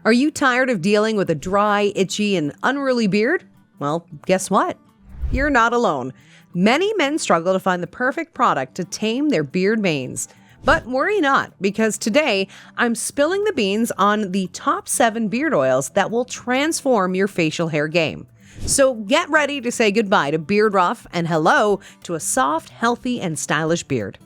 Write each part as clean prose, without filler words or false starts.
Are you tired of dealing with a dry, itchy, and unruly beard? Well, guess what? You're not alone. Many men struggle to find the perfect product to tame their beard manes. But worry not, because today I'm spilling the beans on the top 7 beard oils that will transform your facial hair game. So get ready to say goodbye to beard ruff and hello to a soft, healthy, and stylish beard.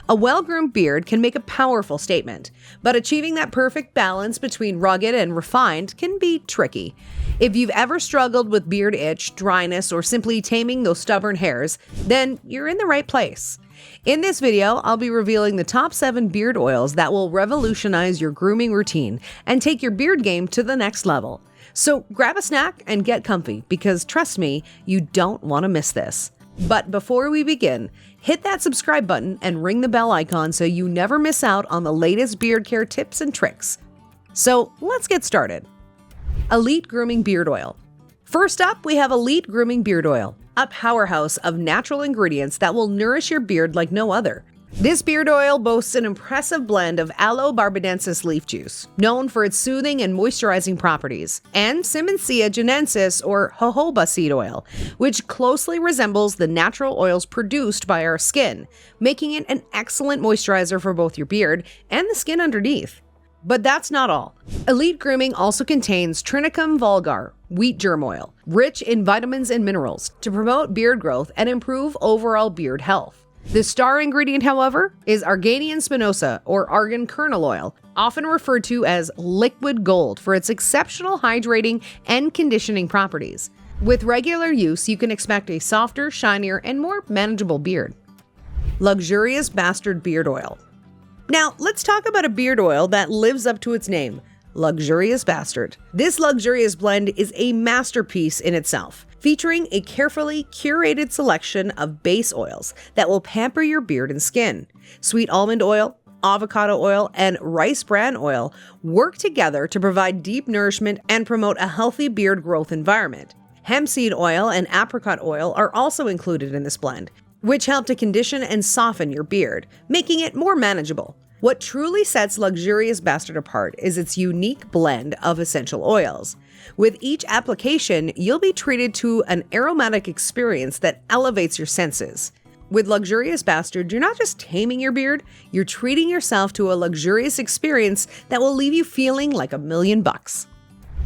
A well-groomed beard can make a powerful statement, but achieving that perfect balance between rugged and refined can be tricky. If you've ever struggled with beard itch, dryness, or simply taming those stubborn hairs, then you're in the right place. In this video, I'll be revealing the top 7 beard oils that will revolutionize your grooming routine and take your beard game to the next level. So grab a snack and get comfy, because trust me, you don't want to miss this. But before we begin, hit that subscribe button and ring the bell icon so you never miss out on the latest beard care tips and tricks. So let's get started. Elite Grooming Beard Oil. First up, we have Elite Grooming Beard Oil, a powerhouse of natural ingredients that will nourish your beard like no other. This beard oil boasts an impressive blend of Aloe barbadensis leaf juice, known for its soothing and moisturizing properties, and Simmondsia janensis or jojoba seed oil, which closely resembles the natural oils produced by our skin, making it an excellent moisturizer for both your beard and the skin underneath. But that's not all. Elite Grooming also contains Triticum vulgar, wheat germ oil, rich in vitamins and minerals to promote beard growth and improve overall beard health. The star ingredient, however, is Arganian spinosa or argan kernel oil, often referred to as liquid gold for its exceptional hydrating and conditioning properties. With regular use, you can expect a softer, shinier, and more manageable beard. Luxurious Bastard Beard Oil. Now, let's talk about a beard oil that lives up to its name, Luxurious Bastard. This luxurious blend is a masterpiece in itself, featuring a carefully curated selection of base oils that will pamper your beard and skin. Sweet almond oil, avocado oil, and rice bran oil work together to provide deep nourishment and promote a healthy beard growth environment. Hemp seed oil and apricot oil are also included in this blend, which help to condition and soften your beard, making it more manageable. What truly sets Luxurious Bastard apart is its unique blend of essential oils. With each application, you'll be treated to an aromatic experience that elevates your senses. With Luxurious Bastard, you're not just taming your beard, you're treating yourself to a luxurious experience that will leave you feeling like $1,000,000.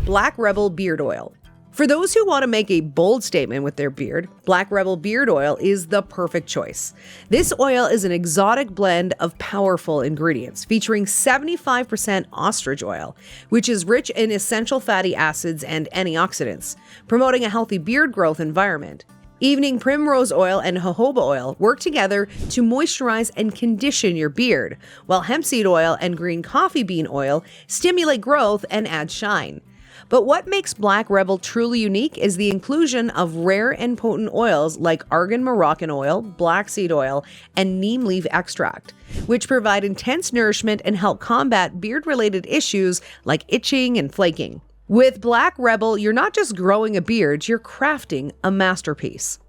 Black Rebel Beard Oil. For those who want to make a bold statement with their beard, Black Rebel Beard Oil is the perfect choice. This oil is an exotic blend of powerful ingredients featuring 75% ostrich oil, which is rich in essential fatty acids and antioxidants, promoting a healthy beard growth environment. Evening primrose oil and jojoba oil work together to moisturize and condition your beard, while hemp seed oil and green coffee bean oil stimulate growth and add shine. But what makes Black Rebel truly unique is the inclusion of rare and potent oils like argan Moroccan oil, black seed oil, and neem leaf extract, which provide intense nourishment and help combat beard-related issues like itching and flaking. With Black Rebel, you're not just growing a beard, you're crafting a masterpiece.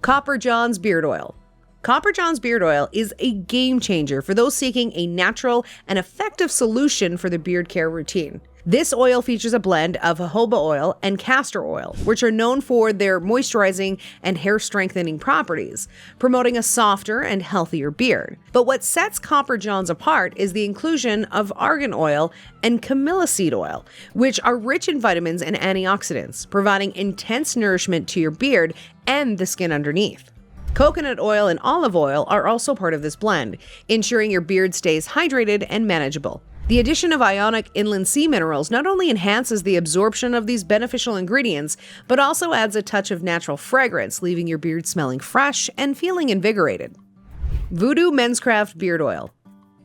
Copper John's Beard Oil. Copper John's Beard Oil is a game changer for those seeking a natural and effective solution for their beard care routine. This oil features a blend of jojoba oil and castor oil, which are known for their moisturizing and hair strengthening properties, promoting a softer and healthier beard. But what sets Copper John's apart is the inclusion of argan oil and camellia seed oil, which are rich in vitamins and antioxidants, providing intense nourishment to your beard and the skin underneath. Coconut oil and olive oil are also part of this blend, ensuring your beard stays hydrated and manageable. The addition of ionic inland sea minerals not only enhances the absorption of these beneficial ingredients, but also adds a touch of natural fragrance, leaving your beard smelling fresh and feeling invigorated. Voodoo Menscraft Beard Oil.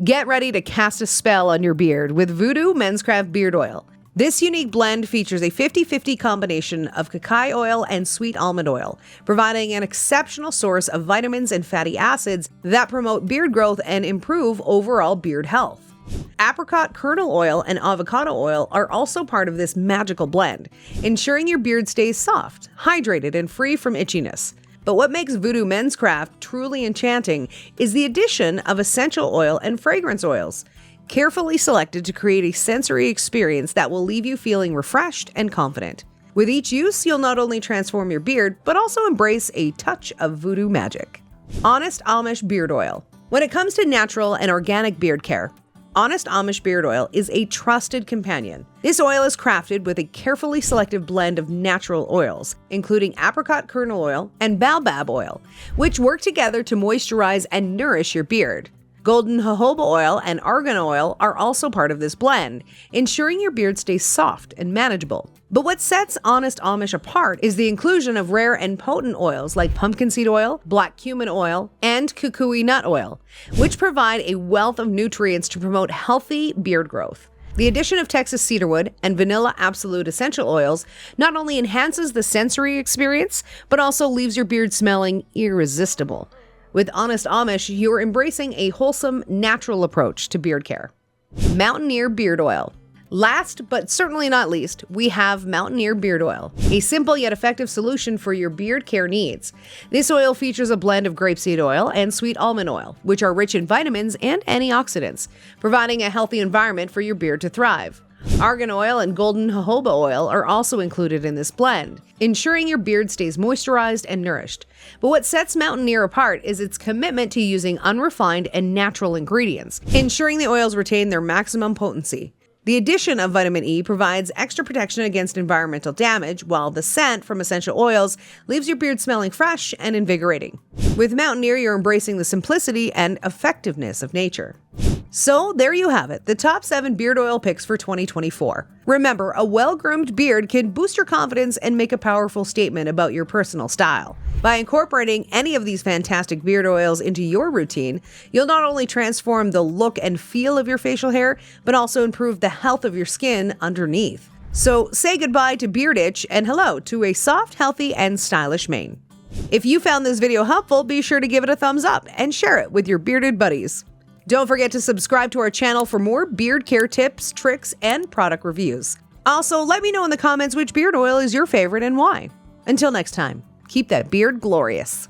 Get ready to cast a spell on your beard with Voodoo Menscraft Beard Oil. This unique blend features a 50-50 combination of cacao oil and sweet almond oil, providing an exceptional source of vitamins and fatty acids that promote beard growth and improve overall beard health. Apricot kernel oil and avocado oil are also part of this magical blend, ensuring your beard stays soft, hydrated, and free from itchiness. But what makes Voodoo Menscraft truly enchanting is the addition of essential oil and fragrance oils. carefully selected to create a sensory experience that will leave you feeling refreshed and confident. With each use, you'll not only transform your beard, but also embrace a touch of voodoo magic. Honest Amish Beard Oil. When it comes to natural and organic beard care, Honest Amish Beard Oil is a trusted companion. This oil is crafted with a carefully selected blend of natural oils, including apricot kernel oil and baobab oil, which work together to moisturize and nourish your beard. Golden jojoba oil and argan oil are also part of this blend, ensuring your beard stays soft and manageable. But what sets Honest Amish apart is the inclusion of rare and potent oils like pumpkin seed oil, black cumin oil, and kukui nut oil, which provide a wealth of nutrients to promote healthy beard growth. The addition of Texas cedarwood and vanilla absolute essential oils not only enhances the sensory experience, but also leaves your beard smelling irresistible. With Honest Amish, you're embracing a wholesome, natural approach to beard care. Mountaineer Beard Oil. Last, but certainly not least, we have Mountaineer Beard Oil, a simple yet effective solution for your beard care needs. This oil features a blend of grapeseed oil and sweet almond oil, which are rich in vitamins and antioxidants, providing a healthy environment for your beard to thrive. Argan oil and golden jojoba oil are also included in this blend, ensuring your beard stays moisturized and nourished. But what sets Mountaineer apart is its commitment to using unrefined and natural ingredients, ensuring the oils retain their maximum potency. The addition of vitamin E provides extra protection against environmental damage, while the scent from essential oils leaves your beard smelling fresh and invigorating. With Mountaineer, you're embracing the simplicity and effectiveness of nature. So there you have it, the top 7 beard oil picks for 2024. Remember, a well-groomed beard can boost your confidence and make a powerful statement about your personal style. By incorporating any of these fantastic beard oils into your routine, you'll not only transform the look and feel of your facial hair, but also improve the health of your skin underneath. So say goodbye to beard itch and hello to a soft, healthy, and stylish mane. If you found this video helpful, be sure to give it a thumbs up and share it with your bearded buddies. Don't forget to subscribe to our channel for more beard care tips, tricks, and product reviews. Also, let me know in the comments which beard oil is your favorite and why. Until next time, keep that beard glorious.